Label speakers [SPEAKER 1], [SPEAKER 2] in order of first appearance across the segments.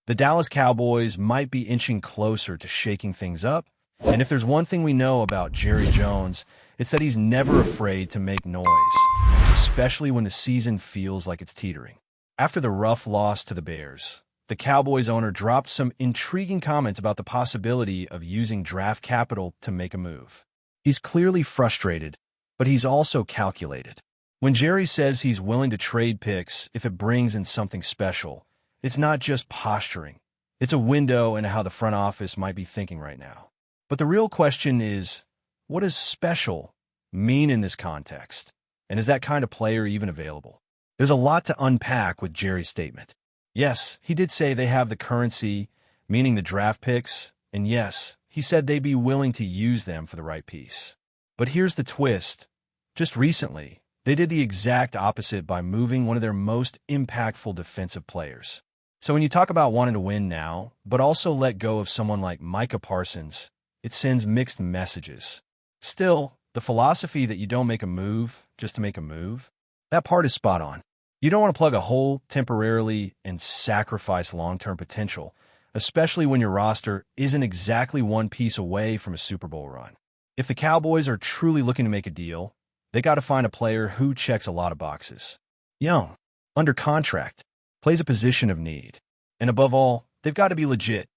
[SPEAKER 1] The Dallas Cowboys might be inching closer to shaking things up, and if there's one thing we know about Jerry Jones, it's that he's never afraid to make noise, especially when the season feels like it's teetering. After the rough loss to the Bears, the Cowboys owner dropped some intriguing comments about the possibility of using draft capital to make a move. He's clearly frustrated, but he's also calculated. When Jerry says he's willing to trade picks if it brings in something special, it's not just posturing. It's a window into how the front office might be thinking right now. But the real question is, what does special mean in this context? And is that kind of player even available? There's a lot to unpack with Jerry's statement. Yes, he did say they have the currency, meaning the draft picks, and yes, he said they'd be willing to use them for the right piece. But here's the twist. Just recently, they did the exact opposite by moving one of their most impactful defensive players. So when you talk about wanting to win now, but also let go of someone like Micah Parsons, it sends mixed messages. Still, the philosophy that you don't make a move just to make a move, that part is spot on. You don't want to plug a hole temporarily and sacrifice long-term potential, especially when your roster isn't exactly one piece away from a Super Bowl run. If the Cowboys are truly looking to make a deal, they got to find a player who checks a lot of boxes. Young, under contract, plays a position of need. And above all, they've got to be legit,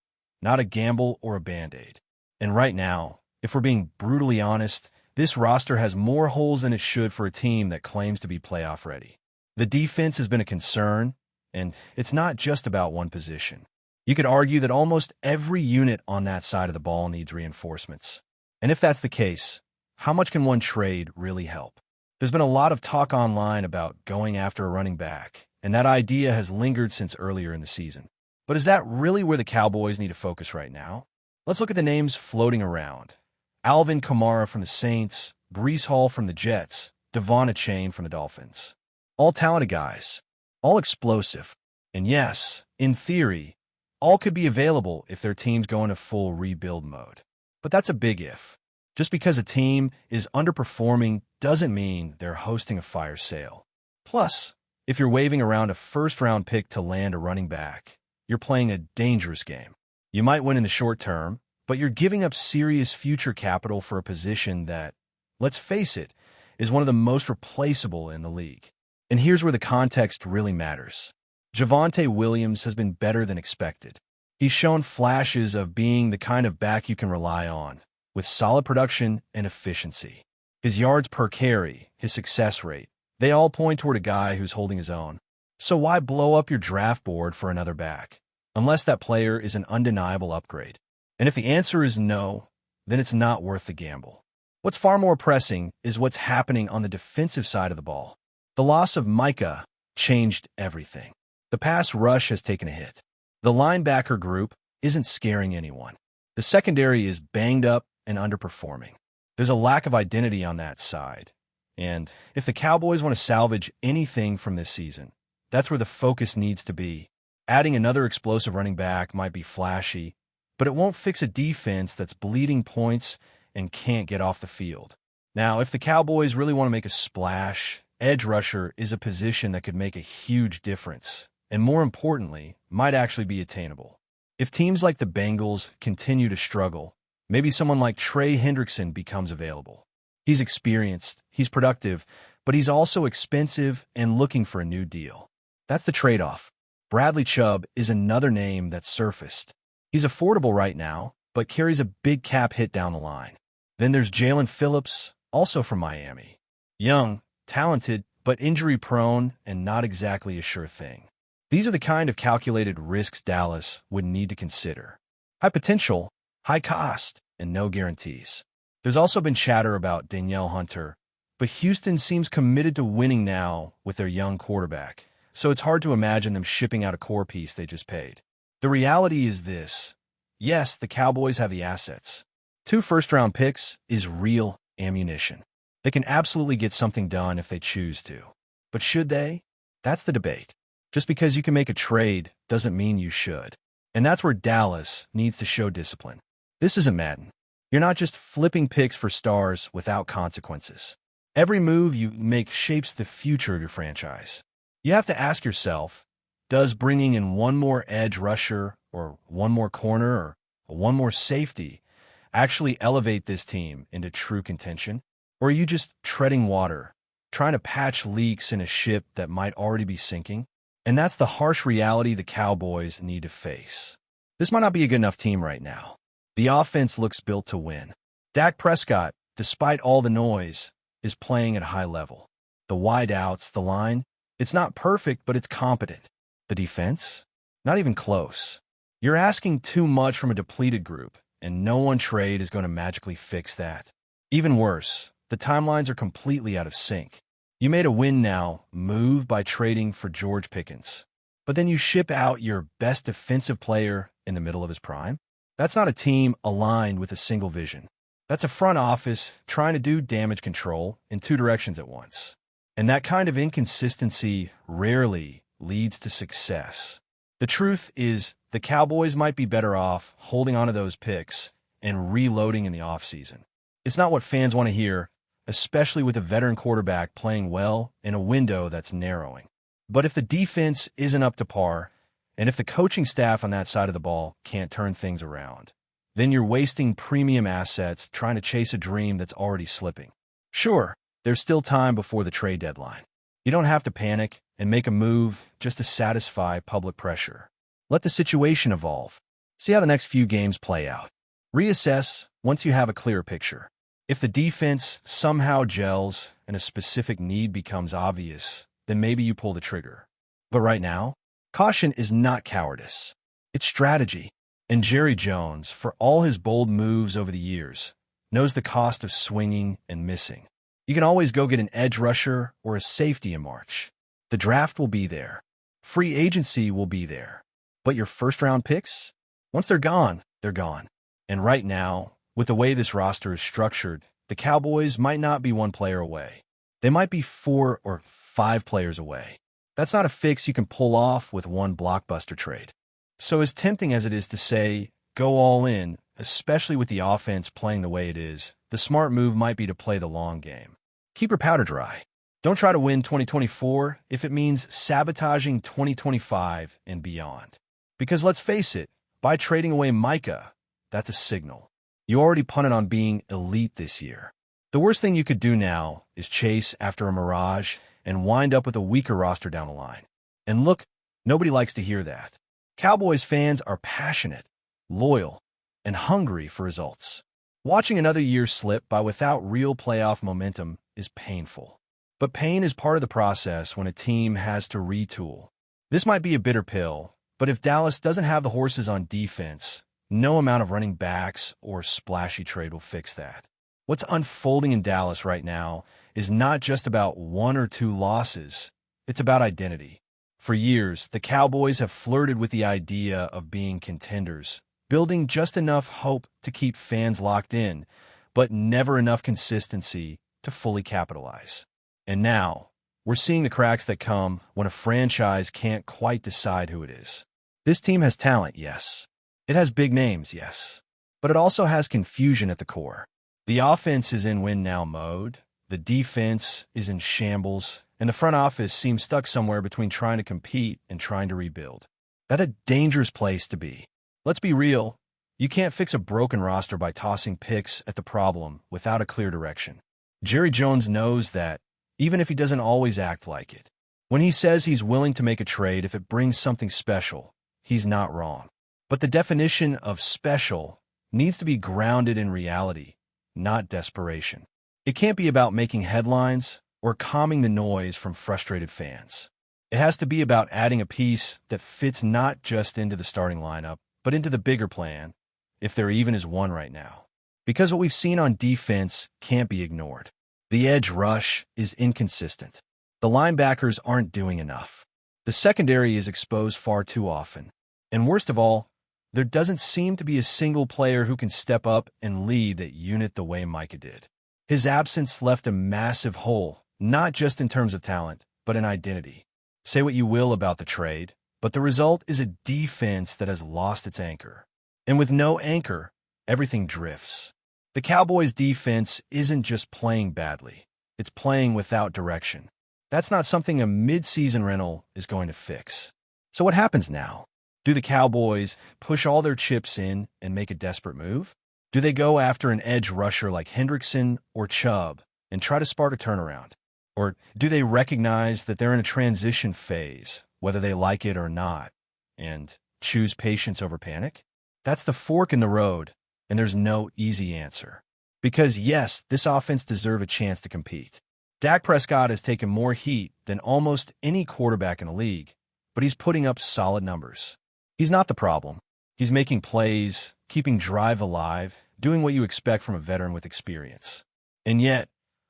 [SPEAKER 1] not a gamble or a Band-Aid. And right now, if we're being brutally honest, this roster has more holes than it should for a team that claims to be playoff ready. The defense has been a concern, and it's not just about one position. You could argue that almost every unit on that side of the ball needs reinforcements. And if that's the case, how much can one trade really help? There's been a lot of talk online about going after a running back, and that idea has lingered since earlier in the season. But is that really where the Cowboys need to focus right now? Let's look at the names floating around. Alvin Kamara from the Saints, Breece Hall from the Jets, Devon Achane from the Dolphins. All talented guys, all explosive. And yes, in theory, all could be available if their teams go into full rebuild mode. But that's a big if. Just because a team is underperforming doesn't mean they're hosting a fire sale. Plus, if you're waving around a first-round pick to land a running back, you're playing a dangerous game. You might win in the short term, but you're giving up serious future capital for a position that, let's face it, is one of the most replaceable in the league. And here's where the context really matters. Javonte Williams has been better than expected. He's shown flashes of being the kind of back you can rely on, with solid production and efficiency. His yards per carry, his success rate, they all point toward a guy who's holding his own. So why blow up your draft board for another back, unless that player is an undeniable upgrade? And if the answer is no, then it's not worth the gamble. What's far more pressing is what's happening on the defensive side of the ball. The loss of Micah changed everything. The pass rush has taken a hit. The linebacker group isn't scaring anyone. The secondary is banged up and underperforming. There's a lack of identity on that side. And if the Cowboys want to salvage anything from this season, that's where the focus needs to be. Adding another explosive running back might be flashy, but it won't fix a defense that's bleeding points and can't get off the field. Now, if the Cowboys really want to make a splash, edge rusher is a position that could make a huge difference, and more importantly, might actually be attainable. If teams like the Bengals continue to struggle, maybe someone like Trey Hendrickson becomes available. He's experienced, he's productive, but he's also expensive and looking for a new deal. That's the trade-off. Bradley Chubb is another name that's surfaced. He's affordable right now, but carries a big cap hit down the line. Then there's Jalen Phillips, also from Miami. Young, talented, but injury-prone and not exactly a sure thing. These are the kind of calculated risks Dallas would need to consider. High potential, high cost, and no guarantees. There's also been chatter about Danielle Hunter, but Houston seems committed to winning now with their young quarterback, so it's hard to imagine them shipping out a core piece they just paid. The reality is this. Yes, the Cowboys have the assets. 2 first-round picks is real ammunition. They can absolutely get something done if they choose to. But should they? That's the debate. Just because you can make a trade doesn't mean you should. And that's where Dallas needs to show discipline. This isn't Madden. You're not just flipping picks for stars without consequences. Every move you make shapes the future of your franchise. You have to ask yourself, Does bringing in one more edge rusher or one more corner or one more safety actually elevate this team into true contention? Or are you just treading water, trying to patch leaks in a ship that might already be sinking? And that's the harsh reality the Cowboys need to face. This might not be a good enough team right now. The offense looks built to win. Dak Prescott, despite all the noise, is playing at a high level. The wideouts, the line, it's not perfect, but it's competent. The defense? Not even close. You're asking too much from a depleted group, and no one trade is going to magically fix that. Even worse, the timelines are completely out of sync. You made a win now move by trading for George Pickens, but then you ship out your best defensive player in the middle of his prime? That's not a team aligned with a single vision. That's a front office trying to do damage control in two directions at once. And that kind of inconsistency rarely leads to success. The truth is, the Cowboys might be better off holding onto those picks and reloading in the offseason. It's not what fans want to hear, especially with a veteran quarterback playing well in a window that's narrowing. But if the defense isn't up to par, and if the coaching staff on that side of the ball can't turn things around, then you're wasting premium assets trying to chase a dream that's already slipping. Sure, there's still time before the trade deadline. You don't have to panic and make a move just to satisfy public pressure. Let the situation evolve. See how the next few games play out. Reassess once you have a clearer picture. If the defense somehow gels and a specific need becomes obvious, then maybe you pull the trigger. But right now, caution is not cowardice. It's strategy. And Jerry Jones, for all his bold moves over the years, knows the cost of swinging and missing. You can always go get an edge rusher or a safety in March. The draft will be there. Free agency will be there. But your first-round picks? Once they're gone, they're gone. And right now, with the way this roster is structured, the Cowboys might not be one player away. They might be 4 or 5 players away. That's not a fix you can pull off with one blockbuster trade. So as tempting as it is to say, go all in, especially with the offense playing the way it is, the smart move might be to play the long game. Keep your powder dry. Don't try to win 2024 if it means sabotaging 2025 and beyond. Because let's face it, by trading away Micah, that's a signal. You already punted on being elite this year. The worst thing you could do now is chase after a mirage and wind up with a weaker roster down the line. And look, nobody likes to hear that. Cowboys fans are passionate, loyal, and hungry for results. Watching another year slip by without real playoff momentum is painful. But pain is part of the process when a team has to retool. This might be a bitter pill, but if Dallas doesn't have the horses on defense, no amount of running backs or splashy trade will fix that. What's unfolding in Dallas right now is not just about 1 or 2 losses, it's about identity. For years, the Cowboys have flirted with the idea of being contenders, building just enough hope to keep fans locked in, but never enough consistency to fully capitalize. And now, we're seeing the cracks that come when a franchise can't quite decide who it is. This team has talent, yes. It has big names, yes. But it also has confusion at the core. The offense is in win-now mode, the defense is in shambles, and the front office seems stuck somewhere between trying to compete and trying to rebuild. That's a dangerous place to be. Let's be real. You can't fix a broken roster by tossing picks at the problem without a clear direction. Jerry Jones knows that, even if he doesn't always act like it. When he says he's willing to make a trade if it brings something special, he's not wrong. But the definition of special needs to be grounded in reality, not desperation. It can't be about making headlines or calming the noise from frustrated fans. It has to be about adding a piece that fits not just into the starting lineup, but into the bigger plan, if there even is one right now. Because what we've seen on defense can't be ignored. The edge rush is inconsistent. The linebackers aren't doing enough. The secondary is exposed far too often. And worst of all, there doesn't seem to be a single player who can step up and lead that unit the way Micah did. His absence left a massive hole, not just in terms of talent, but in identity. Say what you will about the trade, but the result is a defense that has lost its anchor. And with no anchor, everything drifts. The Cowboys' defense isn't just playing badly. It's playing without direction. That's not something a mid-season rental is going to fix. So what happens now? Do the Cowboys push all their chips in and make a desperate move? Do they go after an edge rusher like Hendrickson or Chubb and try to spark a turnaround? Or do they recognize that they're in a transition phase, whether they like it or not, and choose patience over panic? That's the fork in the road, and there's no easy answer. Because yes, this offense deserves a chance to compete. Dak Prescott has taken more heat than almost any quarterback in the league, but he's putting up solid numbers. He's not the problem. He's making plays, keeping drive alive, doing what you expect from a veteran with experience. And yet,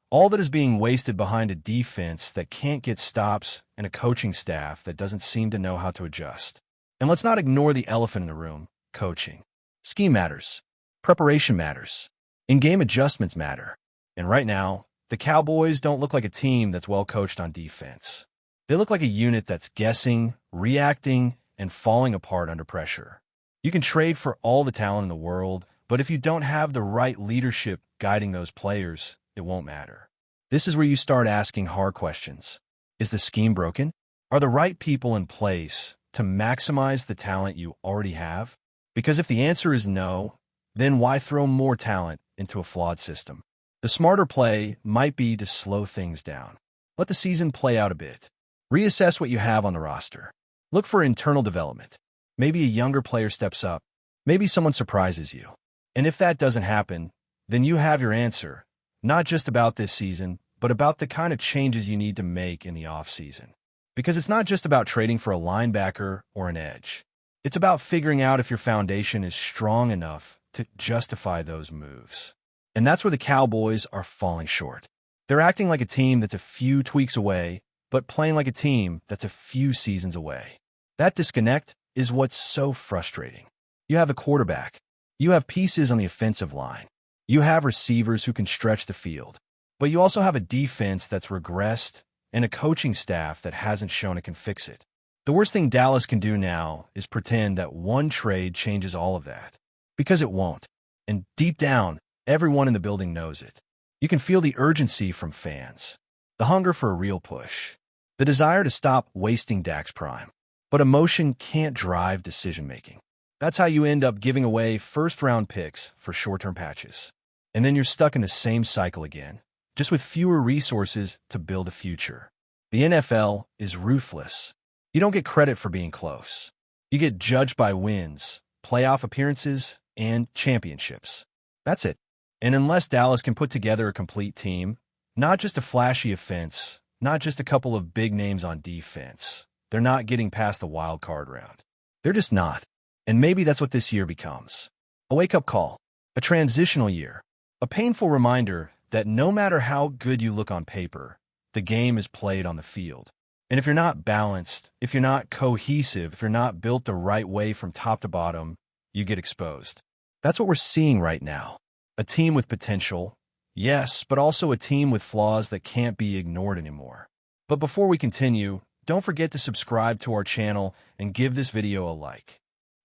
[SPEAKER 1] all that is being wasted behind a defense that can't get stops and a coaching staff that doesn't seem to know how to adjust. And let's not ignore the elephant in the room, coaching. Scheme matters. Preparation matters. In-game adjustments matter. And right now, the Cowboys don't look like a team that's well coached on defense. They look like a unit that's guessing, reacting, and falling apart under pressure. You can trade for all the talent in the world, but if you don't have the right leadership guiding those players, it won't matter. This is where you start asking hard questions. Is the scheme broken? Are the right people in place to maximize the talent you already have? Because if the answer is no, then why throw more talent into a flawed system? The smarter play might be to slow things down. Let the season play out a bit. Reassess what you have on the roster. Look for internal development. Maybe a younger player steps up. Maybe someone surprises you. And if that doesn't happen, then you have your answer, not just about this season, but about the kind of changes you need to make in the offseason. Because it's not just about trading for a linebacker or an edge. It's about figuring out if your foundation is strong enough to justify those moves. And that's where the Cowboys are falling short. They're acting like a team that's a few tweaks away, but playing like a team that's a few seasons away. That disconnect is what's so frustrating. You have a quarterback. You have pieces on the offensive line. You have receivers who can stretch the field. But you also have a defense that's regressed and a coaching staff that hasn't shown it can fix it. The worst thing Dallas can do now is pretend that one trade changes all of that. Because it won't. And deep down, everyone in the building knows it. You can feel the urgency from fans. The hunger for a real push. The desire to stop wasting Dak's prime. But emotion can't drive decision-making. That's how you end up giving away first-round picks for short-term patches. And then you're stuck in the same cycle again, just with fewer resources to build a future. The NFL is ruthless. You don't get credit for being close. You get judged by wins, playoff appearances, and championships. That's it. And unless Dallas can put together a complete team, not just a flashy offense, not just a couple of big names on defense, they're not getting past the wild card round. They're just not. And maybe that's what this year becomes. A wake-up call, a transitional year, a painful reminder that no matter how good you look on paper, the game is played on the field. And if you're not balanced, if you're not cohesive, if you're not built the right way from top to bottom, you get exposed. That's what we're seeing right now. A team with potential, yes, but also a team with flaws that can't be ignored anymore. But before we continue, don't forget to subscribe to our channel and give this video a like.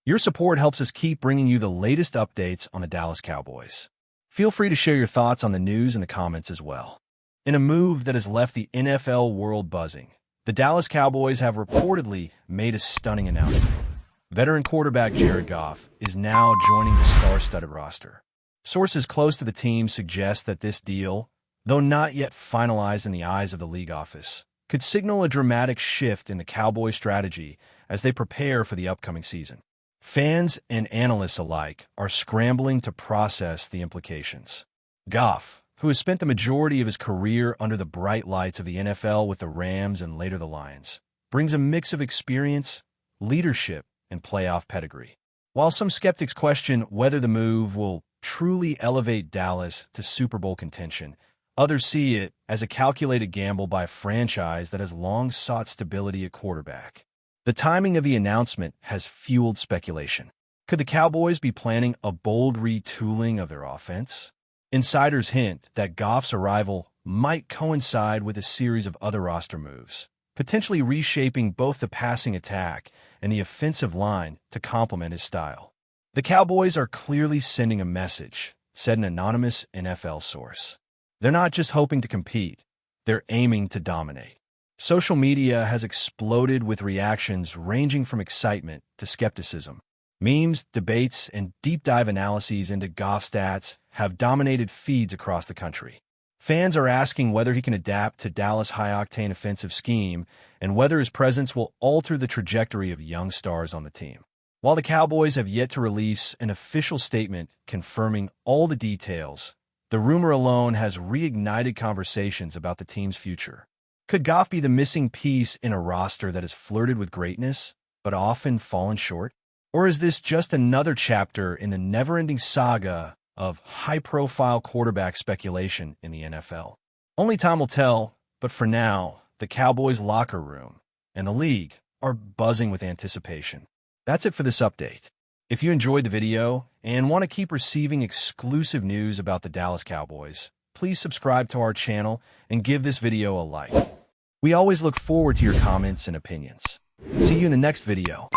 [SPEAKER 1] Your support helps us keep bringing you the latest updates on the Dallas Cowboys. Feel free to share your thoughts on the news in the comments as well. In a move that has left the NFL world buzzing, the Dallas Cowboys have reportedly made a stunning announcement. Veteran quarterback Jared Goff is now joining the star-studded roster. Sources close to the team suggest that this deal, though not yet finalized in the eyes of the league office, could signal a dramatic shift in the Cowboys' strategy as they prepare for the upcoming season. Fans and analysts alike are scrambling to process the implications. Goff, who has spent the majority of his career under the bright lights of the NFL with the Rams and later the Lions, brings a mix of experience, leadership, and playoff pedigree. While some skeptics question whether the move will truly elevate Dallas to Super Bowl contention, others see it as a calculated gamble by a franchise that has long sought stability at quarterback. The timing of the announcement has fueled speculation. Could the Cowboys be planning a bold retooling of their offense? Insiders hint that Goff's arrival might coincide with a series of other roster moves, potentially reshaping both the passing attack and the offensive line to complement his style. The Cowboys are clearly sending a message, said an anonymous NFL source. They're not just hoping to compete, they're aiming to dominate. Social media has exploded with reactions ranging from excitement to skepticism. Memes, debates, and deep dive analyses into Goff stats have dominated feeds across the country. Fans are asking whether he can adapt to Dallas' high-octane offensive scheme and whether his presence will alter the trajectory of young stars on the team. While the Cowboys have yet to release an official statement confirming all the details, the rumor alone has reignited conversations about the team's future. Could Goff be the missing piece in a roster that has flirted with greatness, but often fallen short? Or is this just another chapter in the never-ending saga of high-profile quarterback speculation in the NFL? Only time will tell, but for now, the Cowboys' locker room and the league are buzzing with anticipation. That's it for this update. If you enjoyed the video and want to keep receiving exclusive news about the Dallas Cowboys, please subscribe to our channel and give this video a like. We always look forward to your comments and opinions. See you in the next video.